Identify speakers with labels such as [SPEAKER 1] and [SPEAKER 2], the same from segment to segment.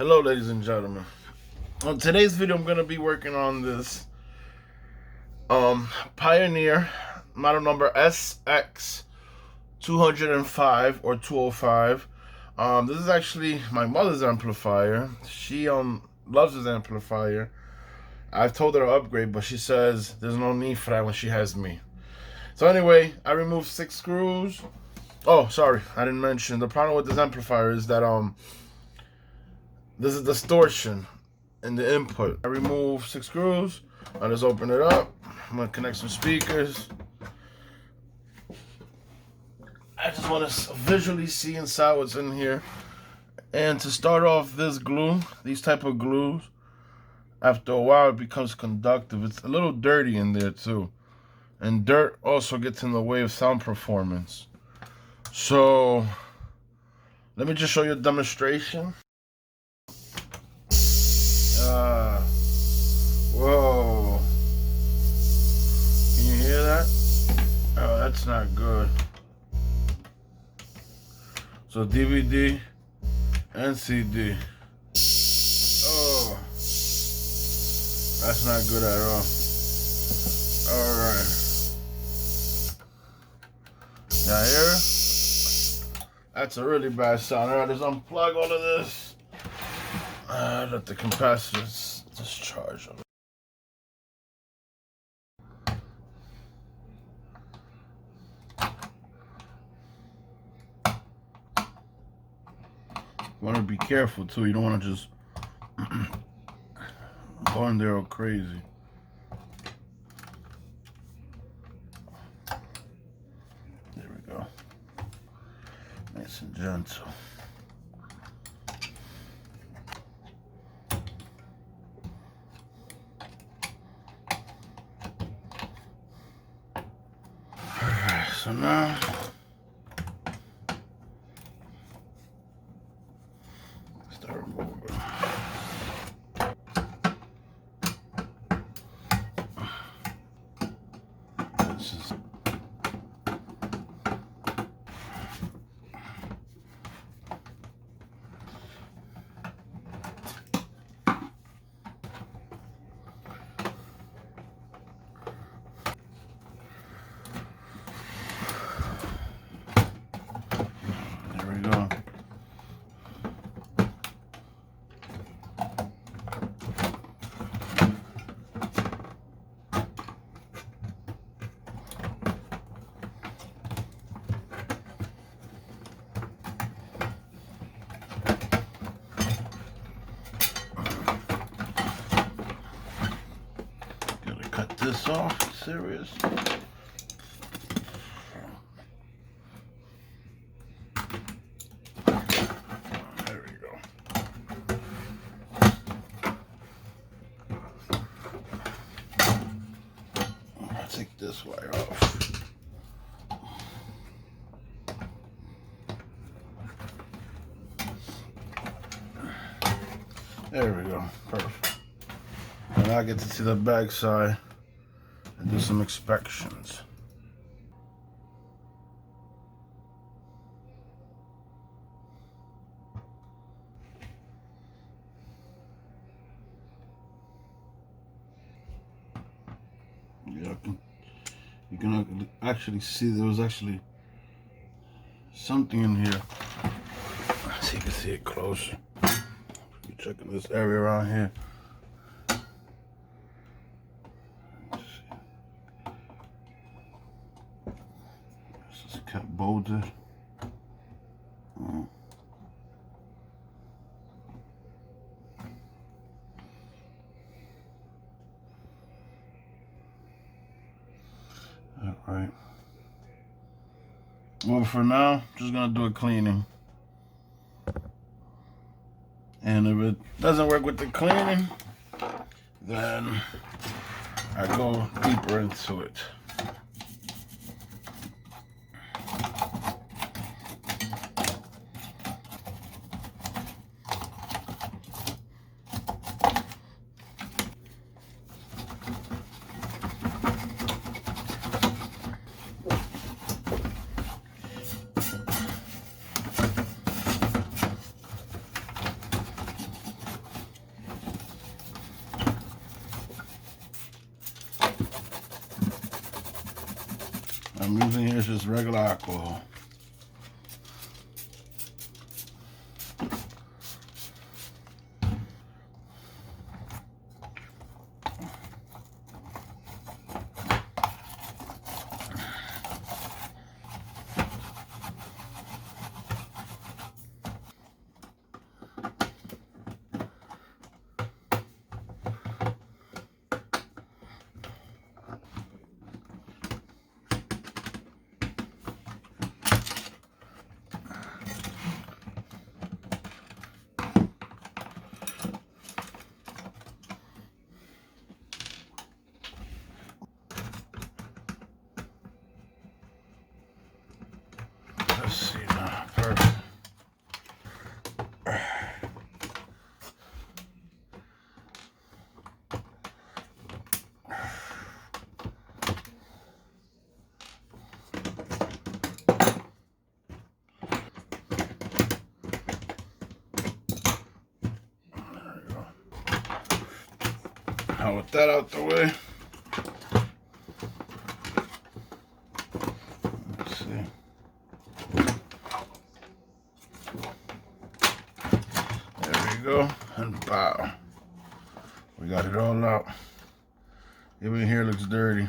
[SPEAKER 1] Hello, ladies and gentlemen. On today's video, I'm going to be working on this Pioneer model number SX205 or 205. This is actually my mother's amplifier. She loves this amplifier. I've told her to upgrade, but she says there's no need for that when she has me. So anyway, I removed 6 screws. Oh, sorry, I didn't mention the problem with this amplifier is that there's a distortion in the input. I removed 6 screws. I just open it up. I'm gonna connect some speakers. I just want to visually see inside what's in here. And to start off, this glue, these type of glues, after a while it becomes conductive. It's a little dirty in there too. And dirt also gets in the way of sound performance. So let me just show you a demonstration. Whoa. Can you hear that? Oh, that's not good. So DVD and CD. Oh, that's not good at all. Alright. Now here, that's a really bad sound. Alright, let's unplug all of this. Let the capacitors discharge on it. You want to be careful too. You don't want to just go in there all crazy. There we go. Nice and gentle. Alright, so now start moving. This is there we go. Gotta cut this off. Serious. There we go. I'll take this wire off. There we go. Perfect. And I get to see the back side and do some inspections. Yeah, you can actually see there was actually something in here. So you can see it closer. You're checking this area around here. This is kept bolted. All right. Well, for now, just gonna do a cleaning. And if it doesn't work with the cleaning, then I go deeper into it. I'm using here is just regular alcohol. Let's see now. Perfect. Now with that out the way, let's see. There we go, and bow. We got it all out. Even here looks dirty.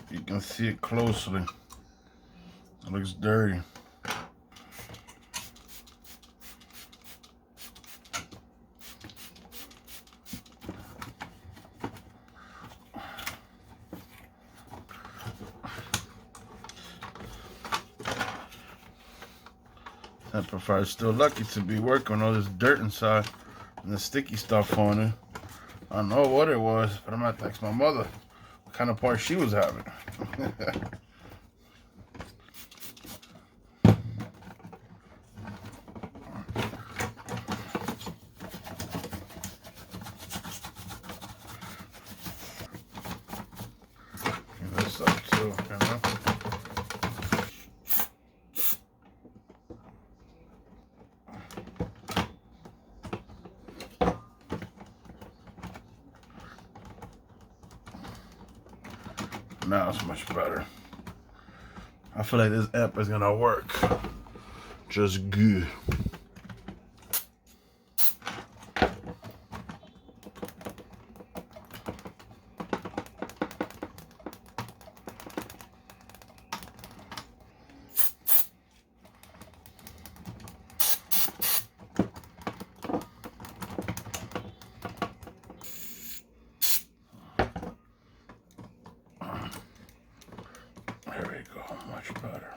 [SPEAKER 1] You can see it closely. It looks dirty. Amplifier is still lucky to be working on all this dirt inside and the sticky stuff on it. I don't know what it was, but I'm gonna have to ask my mother what kind of part she was having. This up too, you know? Now it's much better. I feel like this amp is gonna work just good. There we go, much better.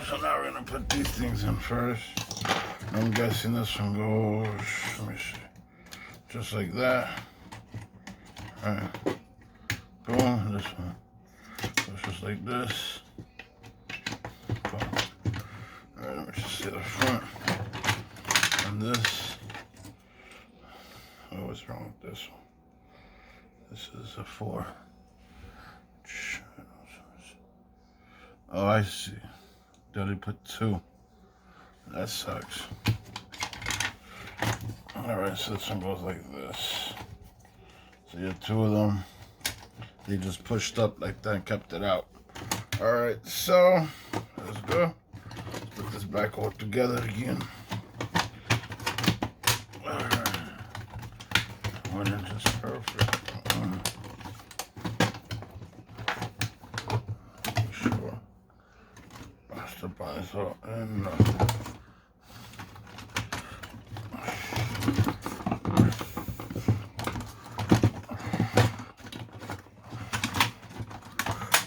[SPEAKER 1] So now we're gonna put these things in first. I'm guessing this one goes, let me see, just like that. Alright, boom, this one goes just like this. Boom. Alright, let me just see the front. And this, oh, what's wrong with this one? This is a 4. Oh, I see. They only put 2. That sucks. Alright, so this one goes like this. So you have 2 of them. They just pushed up like that and kept it out. Alright, so let's go. Let's put this back all together again. Alright. 1 inch is perfect. Sure. That's the bias out and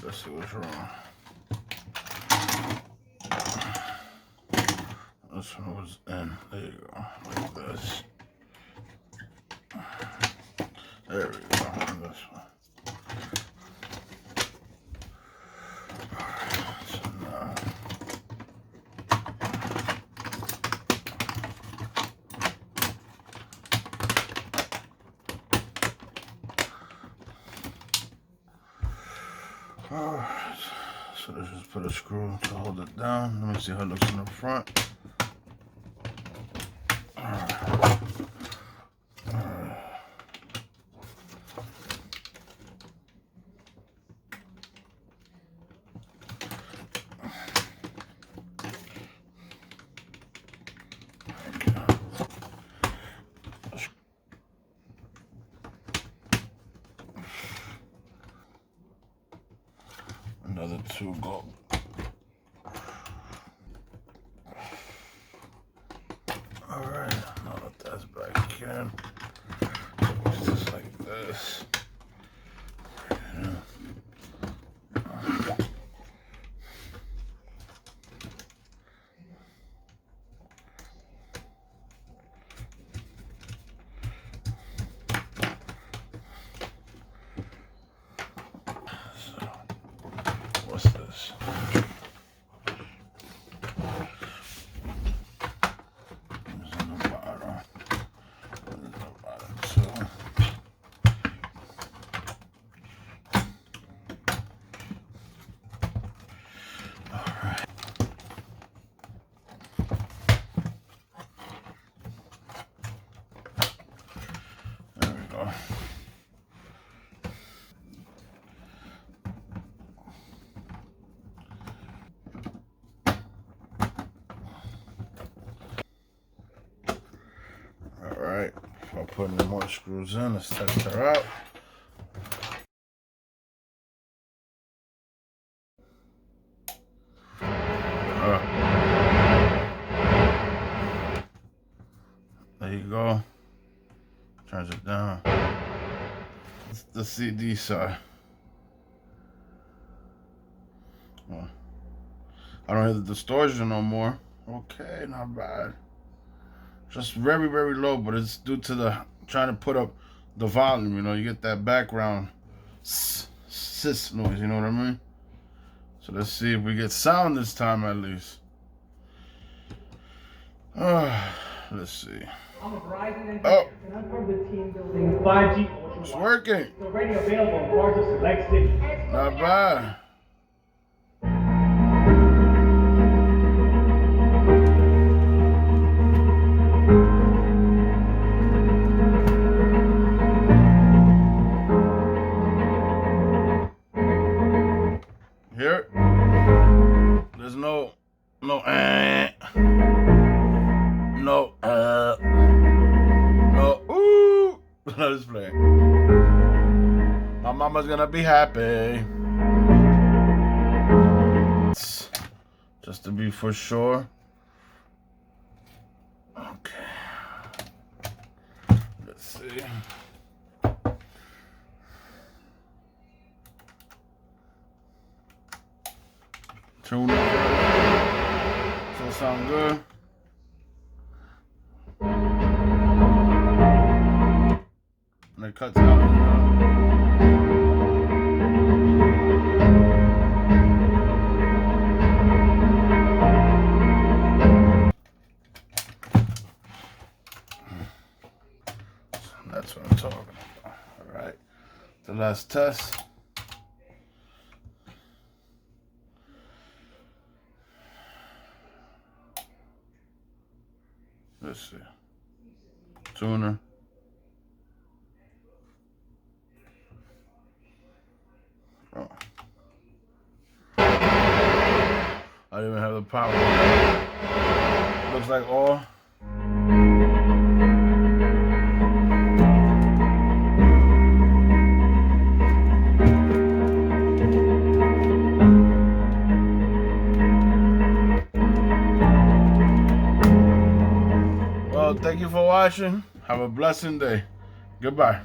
[SPEAKER 1] let's see what's wrong. This one was in. There you go. Like this. There we go. And this one. Alright, so now Alright, so let's just put a screw to hold it down. Let me see how it looks in the front. Alright. Another 2 go. Alright, now that that's back in, it's just like this. Yeah. So, what's this? Alright, I'll put any more screws in. Let's test her out. There you go. Turns it down. It's the CD side. Well, I don't hear the distortion no more. Okay, not bad. Just very, very low, but it's due to the trying to put up the volume. You know, you get that background sis noise. You know what I mean? So let's see if we get sound this time at least. Let's see.
[SPEAKER 2] I'm a Verizon engineer,
[SPEAKER 1] Oh,
[SPEAKER 2] and I'm from the team building 5G ultra.
[SPEAKER 1] It's working.
[SPEAKER 2] It's already available in parts of select cities.
[SPEAKER 1] Not bad. Here, there's no, no, ooh, let us play. My mama's gonna be happy. Just to be for sure. Okay. Let's see. Tune up. Does that sound good? And it cuts out. That's what I'm talking about. All right. The last test. Let's see. Tuner. Oh. I don't even have the power. Looks like all. Well, thank you for watching. Have a blessed day. Goodbye.